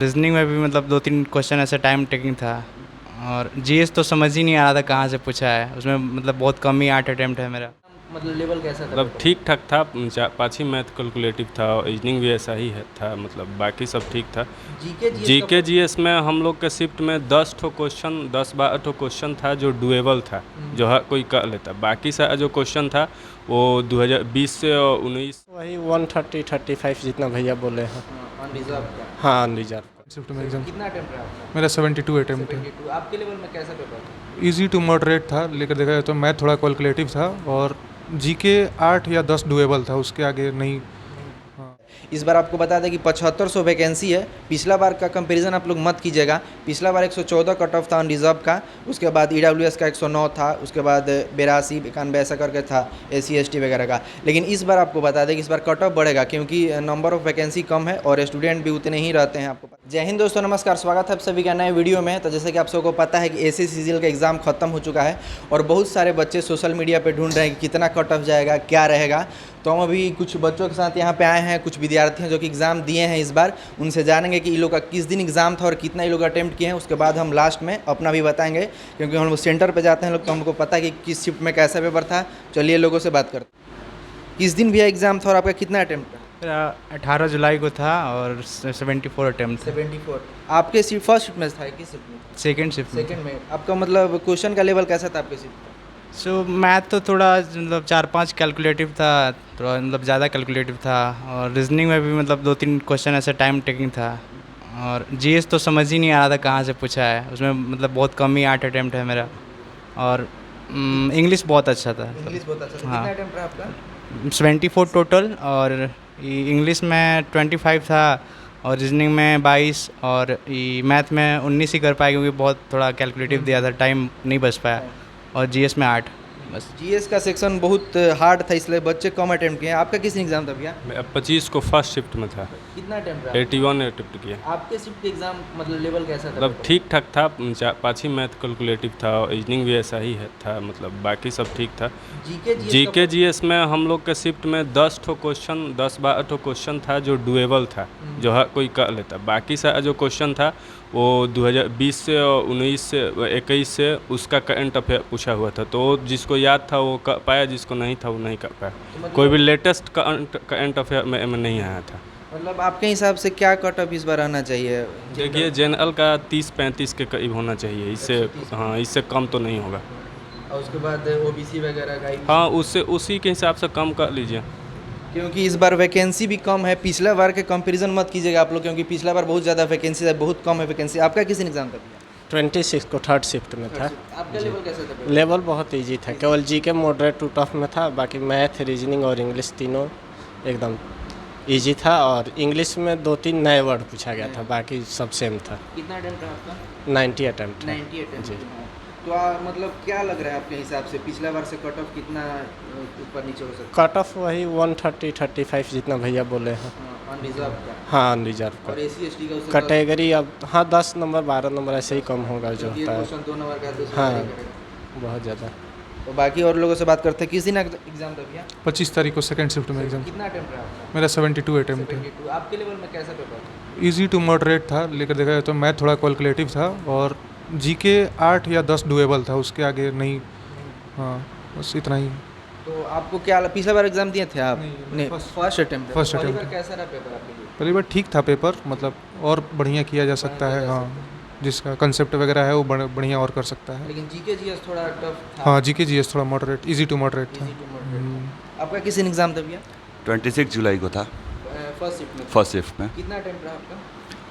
Reasoning में भी मतलब 2-3 क्वेश्चन ऐसे टाइम टेकिंग था। और जीएस तो समझ ही नहीं आ रहा था कहाँ से पूछा है, उसमें मतलब बहुत कम ही 8 अटेम्प्ट है मेरा। मतलब लेवल कैसा था मतलब पेपर ठीक ठाक था। पाँच ही मैथ कैलकुलेटिव था, रीजनिंग भी ऐसा ही है था, मतलब बाकी सब ठीक था। जीके जीके जीएस में हम लोग के शिफ्ट में 10-12 ठो क्वेश्चन था जो डुएबल था, जो हर कोई कर लेता। बाकी सारा जो क्वेश्चन था वो 2020 से 19 वही 130-35 जितना भैया बोले हैं। अनरिजर्व का हाँ, अनरिजर्व का। शिफ्ट में एग्जाम कितना अटेम्प्ट रहा आपका? मेरा 72 अटेम्प्ट है। 72। आपके लेवल में कैसा पेपर था? इजी टू मॉडरेट था, लेकर देखा जाए तो मैथ थोड़ा कैलकुलेटिव था और जीके 8 या 10 डुएबल था, उसके आगे नहीं। हाँ। इस बार आपको बता दें कि 7500 वैकेंसी है। पिछला बार का कंपैरिजन आप लोग मत कीजिएगा। पिछला बार 114 कट ऑफ था अनरिजर्व का, उसके बाद ईडब्ल्यूएस का 109 था, उसके बाद 82, 91 ऐसा करके था एससी एसटी वगैरह का। लेकिन इस बार आपको बता दें कि इस बार कट ऑफ बढ़ेगा क्योंकि नंबर ऑफ वैकेंसी कम है और स्टूडेंट भी उतने ही रहते हैं। आपको जय हिंद दोस्तों, नमस्कार, स्वागत है आप सभी का नए वीडियो में। तो जैसे कि आप सबको पता है कि एसएससीजीएल का एग्ज़ाम खत्म हो चुका है और बहुत सारे बच्चे सोशल मीडिया पे ढूंढ रहे हैं कि कितना कट ऑफ जाएगा, क्या रहेगा। तो हम अभी कुछ बच्चों के साथ यहाँ पे आए हैं, कुछ विद्यार्थी हैं जो कि एग्ज़ाम दिए हैं इस बार। उनसे जानेंगे कि ये लोग का किस दिन एग्ज़ाम था और कितना ये लोग अटेम्प्ट किए हैं। उसके बाद हम लास्ट में अपना भी बताएंगे क्योंकि हम लोग सेंटर पे जाते हैं लोग, तो हमको पता है कि किस शिफ्ट में कैसा पेपर था। चलिए लोगों से बात करते हैं। किस दिन भैया एग्ज़ाम था और आपका कितना अटेम्प्ट था? मेरा 18 जुलाई को था और 74 अटेम्प्ट थे। 74। आपके शिफ्ट फर्स्ट शिफ्ट में था कि शिफ्ट में? सेकेंड शिफ्ट में। सेकंड में। आपका मतलब क्वेश्चन का लेवल कैसा था आपके शिफ्ट? सो मैथ तो थोड़ा मतलब 4-5 कैलकुलेटिव था, थोड़ा मतलब ज़्यादा कैलकुलेटिव था। और रीजनिंग में भी मतलब 2-3 क्वेश्चन ऐसे टाइम टेकिंग था। और जीएस तो समझ ही नहीं आ रहा था कहाँ से पूछा है, उसमें मतलब बहुत कम ही 8 अटेम्प्ट है मेरा। और इंग्लिश बहुत अच्छा था। इंग्लिश बहुत अच्छा था। हाँ। कितना अटेम्प्ट रहा आपका? 74 टोटल। और इंग्लिश में 25 था और रीजनिंग में 22 और मैथ में 19 ही कर पाए क्योंकि बहुत थोड़ा कैलकुलेटिव दिया था, टाइम नहीं बच पाया। और जीएस में 8 बस। जीएस का सेक्शन बहुत हार्ड था इसलिए बच्चे कम अटेम्प्ट किए। आपका किस एग्जाम था भैया? 25 को फर्स्ट शिफ्ट में था, कितना अटेम्प्ट रहा? 81 अटेम्प्ट किया। आपके शिफ्ट के एग्जाम मतलब लेवल कैसा था? मतलब ठीक ठाक था। पाँच ही मैथ कैलकुलेटिव था, रीजनिंग भी ऐसा ही है था, मतलब बाकी सब ठीक था। जीके जीएस में हम लोग के शिफ्ट में 10-12 ठो क्वेश्चन था जो डुएबल था, जो हर कोई कर लेता। बाकी सारा जो क्वेश्चन था वो 2020 से 19 से 21 से उसका करंट अफेयर पूछा हुआ था, तो जिसको याद था वो कर पाया, जिसको नहीं था वो नहीं कर पाया। कोई भी लेटेस्ट करंट अफेयर में नहीं आया था। मतलब आपके हिसाब से क्या कट ऑफ इस बार आना चाहिए? देखिए जनरल का 30-35 के करीब होना चाहिए, इससे हाँ इससे कम तो नहीं होगा। और उसके बाद ओबीसी वगैरह का? हाँ उससे उसी के हिसाब से कम कर लीजिए, क्योंकि इस बार वैकेंसी भी कम है। पिछला बार के कंपैरिजन मत कीजिएगा आप लोग, क्योंकि पिछला बार बहुत ज़्यादा वैकेंसी है, बहुत कम है वैकेंसी। आपका किस एग्जाम था भैया? 26 को थर्ड शिफ्ट में था। आपका लेवल कैसा था? लेवल बहुत इजी था, केवल जीके मॉडरेट टू टफ में था, बाकी मैथ, रीजनिंग और इंग्लिश तीनों एकदम इजी था। और इंग्लिश में 2-3 नए वर्ड पूछा गया था, बाकी सब सेम था। कितना अटेम्प्ट रहा आपका? 90 अटेम्प्ट था। 90 अटेम्प्ट। जी। तो मतलब क्या लग रहा है आपके हिसाब से पिछला बार से कट ऑफ कितना ऊपर नीचे हो सकता कट ऑफ वही 130-35 जितना भैया बोले हैं। है? अनरिजर्व का हाँ, अनरिजर्व का। और एससी एसटी का उससे कैटेगरी अब हाँ 10 नंबर 12 नंबर ऐसे ही कम होगा जो ये होता है। क्वेश्चन 2 नंबर का है तो उसमें हाँ। नहीं करेगा। बहुत ज़्यादा। तो बाकी और लोगों से बात करते हैं। किस दिन एग्जाम था भैया? 25 तारीख को सेकंड शिफ्ट में एग्जाम। कितना अटेम्प्ट रहा आपका? मेरा 72 अटेम्प्ट है। 72। आपके लेवल में कैसा पेपर था? इजी टू मॉडरेट था, लेकर देखा जाए तो मैथ थोड़ा कैलकुलेटिव था और जीके 8 या 10 डुएबल था, उसके आगे नहीं। हाँ, बस इतना ही। तो आपको क्या पिछला बार एग्जाम दिए थे आप? नहीं, फर्स्ट अटेम्प्ट। फर्स्ट पहली attempt। बार कैसा रहा पेपर आपके लिए? पहली बार ठीक था पेपर, मतलब और बढ़िया किया जा सकता है। हाँ, जिसका कंसेप्ट वगैरह है वो बढ़िया और कर सकता है। लेकिन जीके जीएस थोड़ा टफ था। हाँ, जीके जीएस थोड़ा मॉडरेट, इजी टू मॉडरेट था। Easy to moderate. आपका किस दिन एग्जाम था भैया? 26 जुलाई को था, फर्स्ट शिफ्ट में। फर्स्ट शिफ्ट में। कितना अटेम्प्ट रहा आपका?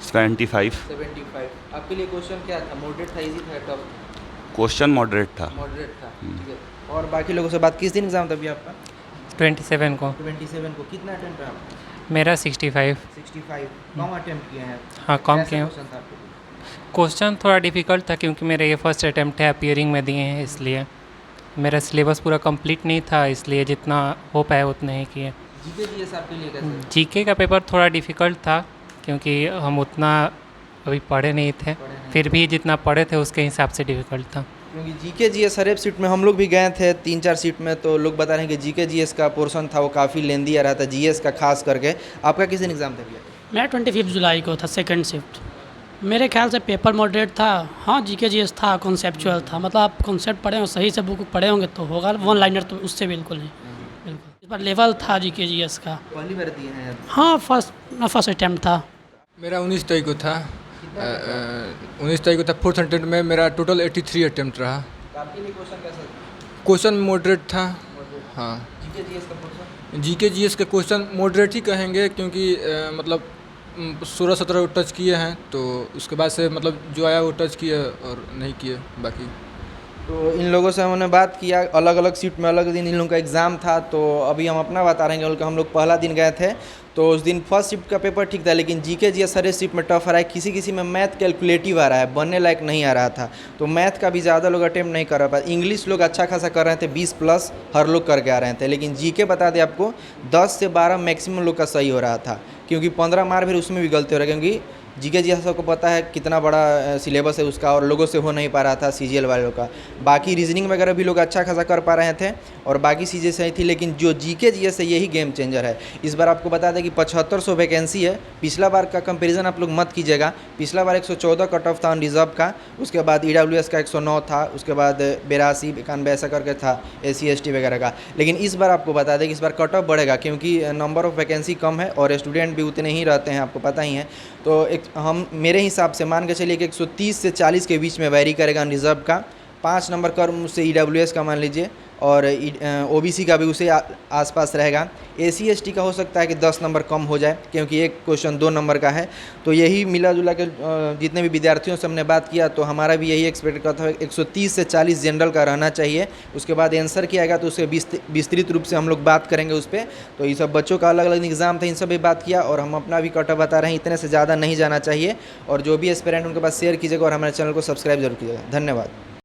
75। 75। आपके लिए क्वेश्चन क्या था? मॉडरेट था, इजी था, टफ? क्वेश्चन मॉडरेट था। मॉडरेट था, ठीक है। और बाकी लोगों से बात, किस दिन एग्जाम था भैया आपका? 27 को। 27 को। कितना अटेम्प्ट रहा आपका? मेरा 65। 65। कम अटेम्प्ट किए हैं? हाँ, कम कैसा किए हैं। क्वेश्चन था आपके लिए? क्वेश्चन थोड़ा डिफ़िकल्ट था क्योंकि मेरा ये फर्स्ट अटेम्प्ट है, अपीयरिंग में दिए हैं, इसलिए मेरा सिलेबस पूरा कंप्लीट नहीं था, इसलिए जितना हो पाया उतना ही किए। जीके जीएस आपके लिए कैसा? जीके का पेपर थोड़ा डिफ़िकल्ट था क्योंकि हम उतना अभी पढ़े नहीं थे, फिर भी जितना पढ़े थे उसके हिसाब से डिफ़िकल्ट था। क्योंकि जीके जीएस हर एक सीट में हम लोग भी गए थे 3-4 सीट में, तो लोग बता रहे हैं कि जीके जीएस का पोर्शन था वो काफ़ी लेंदी आ रहा था, जीएस का खास करके। आपका किस दिन एग्जाम था भैया? मैं 25 जुलाई को था, सेकंड शिफ्ट। मेरे ख्याल से पेपर मॉडरेट था। हाँ, जीके जीएस था, कॉन्सेप्चुअल था। मतलब आप कॉन्सेप्ट पढ़े हो, सही से बुक पढ़े होंगे तो होगा। वन लाइनर तो उससे बिल्कुल नहीं। बिल्कुल इस बार लेवल था जीके जीएस का। पहली बार दिए हैं? हाँ, फर्स्ट अटैम्प्ट था। मेरा 19 तारीख को था। 19 तारीख को था। फोर्थ अटेम्प्ट में मेरा टोटल 83 अटेम्प्ट रहा। आपके लिए क्वेश्चन कैसा? क्वेश्चन मॉडरेट था। हाँ, जीके जीएस का क्वेश्चन? जीके जीएस के क्वेश्चन मॉडरेट ही कहेंगे, क्योंकि मतलब 16-17 टच किए हैं, तो उसके बाद से मतलब जो आया वो टच किए और नहीं किए बाकी। तो इन लोगों से हमने बात किया, अलग अलग शिफ्ट में अलग दिन इन लोगों का एग्ज़ाम था। तो अभी हम अपना बता रहे हैं कि हम लोग पहला दिन गए थे तो उस दिन फर्स्ट शिफ्ट का पेपर ठीक था, लेकिन जीके जीएस हर शिफ्ट में टफ आ रहा है। किसी किसी में मैथ कैलकुलेटिव आ रहा है, बनने लायक नहीं आ रहा था। तो मैथ का भी ज़्यादा लोग अटेम्प्ट नहीं कर रहा था। इंग्लिश लोग अच्छा खासा कर रहे थे, 20+ हर लोग करके आ रहे थे। लेकिन जीके बता दें आपको 10 से 12 मैक्सिमम लोग का सही हो रहा था, क्योंकि 15 मार फिर उसमें भी गलती हो रहा है, क्योंकि जीके जीएस सबको पता है कितना बड़ा सिलेबस है उसका, और लोगों से हो नहीं पा रहा था सीजीएल वालों का। बाकी रीजनिंग वगैरह भी लोग अच्छा खासा कर पा रहे थे और बाकी चीज़ें सही थी। लेकिन जो जीके जीएस है यही गेम चेंजर है। इस बार आपको बता दें कि 7500 वैकेंसी है। पिछला बार का कंपैरिजन आप लोग मत कीजिएगा। पिछला बार 114 कट ऑफ था रिजर्व का, उसके बाद ईडब्ल्यूएस का 109 था, उसके बाद 82, 91 ऐसा करके था एससी एसटी वगैरह का। लेकिन इस बार आपको बता दें कि इस बार कट ऑफ बढ़ेगा, क्योंकि नंबर ऑफ़ वैकेंसी कम है और स्टूडेंट भी उतने ही रहते हैं, आपको पता ही है। तो हम मेरे हिसाब से मान के चलिए कि 130 से 40 के बीच में वैरी करेगा रिजर्व का। 5 नंबर का मुझसे ईडब्ल्यूएस का मान लीजिए, और ओबीसी का भी उसे आसपास रहेगा। एससी एसटी का हो सकता है कि 10 नंबर कम हो जाए, क्योंकि एक क्वेश्चन 2 नंबर का है। तो यही मिला जुला के जितने भी विद्यार्थियों से हमने बात किया, तो हमारा भी यही एक्सपेक्ट करता है 130 से 40 जनरल का रहना चाहिए। उसके बाद आंसर किया आएगा तो उसके विस्तृत रूप से हम लोग बात करेंगे उस पर। तो ये सब बच्चों का अलग अलग एग्ज़ाम था, इन सब भी बात किया, और हम अपना भी कट ऑफ बता रहे हैं। इतने से ज़्यादा नहीं जाना चाहिए। और जो भी एस्पिरेंट उनके पास शेयर कीजिएगा और हमारे चैनल को सब्सक्राइब जरूर कीजिएगा। धन्यवाद।